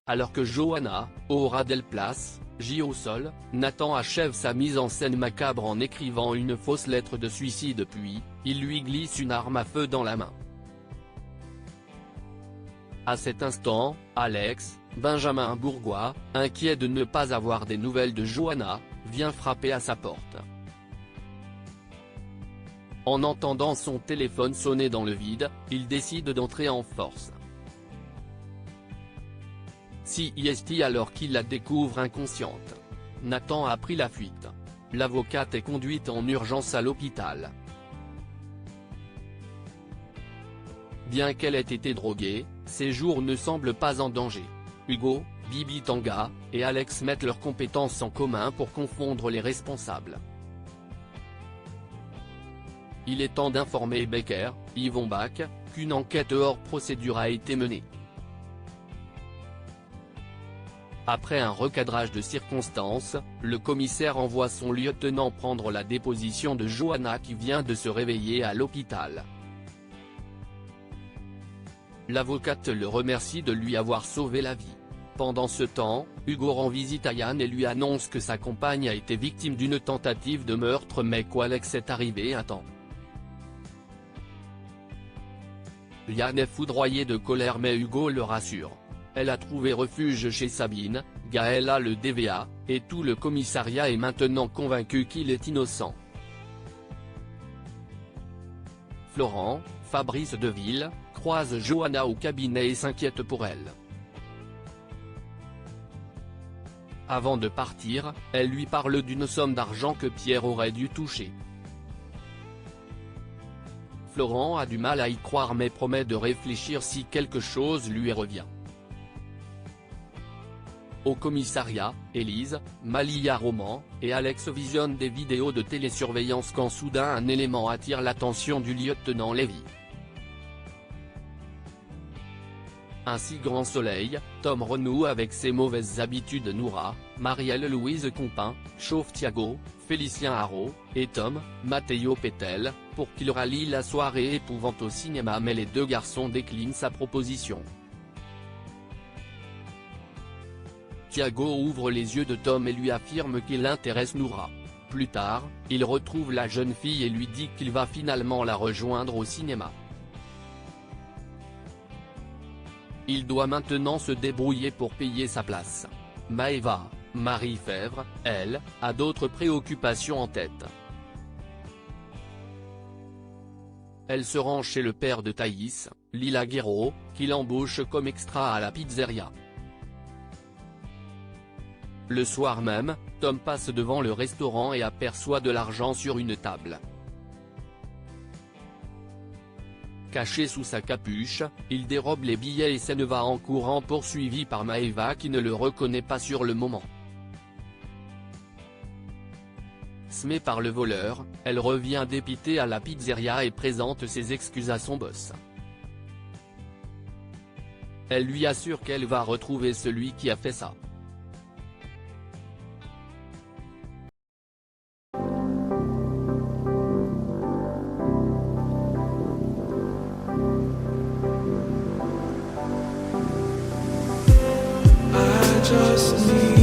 Alors que Johanna, au ras d'elle place, gît au sol, Nathan achève sa mise en scène macabre en écrivant une fausse lettre de suicide puis, il lui glisse une arme à feu dans la main. À cet instant, Alex, Benjamin Bourgois, inquiet de ne pas avoir des nouvelles de Johanna, vient frapper à sa porte. En entendant son téléphone sonner dans le vide, il décide d'entrer en force. C'est alors qu'il la découvre inconsciente. Nathan a pris la fuite. L'avocate est conduite en urgence à l'hôpital. Bien qu'elle ait été droguée, ses jours ne semblent pas en danger. Hugo, Bibi Tanga, et Alex mettent leurs compétences en commun pour confondre les responsables. Il est temps d'informer Becker, Yvon Bach, qu'une enquête hors procédure a été menée. Après un recadrage de circonstances, le commissaire envoie son lieutenant prendre la déposition de Johanna qui vient de se réveiller à l'hôpital. L'avocate le remercie de lui avoir sauvé la vie. Pendant ce temps, Hugo rend visite à Yann et lui annonce que sa compagne a été victime d'une tentative de meurtre mais qu'Alex est arrivé à temps. Yann est foudroyé de colère mais Hugo le rassure. Elle a trouvé refuge chez Sabine, Gaël a le DVA, et tout le commissariat est maintenant convaincu qu'il est innocent. Florent, Fabrice Deville, croise Johanna au cabinet et s'inquiète pour elle. Avant de partir, elle lui parle d'une somme d'argent que Pierre aurait dû toucher. Florent a du mal à y croire mais promet de réfléchir si quelque chose lui revient. Au commissariat, Élise, Malia Roman, et Alex visionnent des vidéos de télésurveillance quand soudain un élément attire l'attention du lieutenant Lévy. Un si grand soleil, Tom renoue avec ses mauvaises habitudes. Noura, Marielle-Louise Compin, chauffe Thiago, Félicien Haro, et Tom, Matteo Pétel, pour qu'il rallie la soirée épouvante au cinéma mais les deux garçons déclinent sa proposition. Thiago ouvre les yeux de Tom et lui affirme qu'il intéresse Noura. Plus tard, il retrouve la jeune fille et lui dit qu'il va finalement la rejoindre au cinéma. Il doit maintenant se débrouiller pour payer sa place. Maëva, Marie Fèvre, elle, a d'autres préoccupations en tête. Elle se rend chez le père de Thaïs, Lila Guerreau, qui l'embauche comme extra à la pizzeria. Le soir même, Tom passe devant le restaurant et aperçoit de l'argent sur une table. Caché sous sa capuche, il dérobe les billets et s'en va en courant poursuivi par Maëva qui ne le reconnaît pas sur le moment. Smée par le voleur, elle revient dépitée à la pizzeria et présente ses excuses à son boss. Elle lui assure qu'elle va retrouver celui qui a fait ça. Just need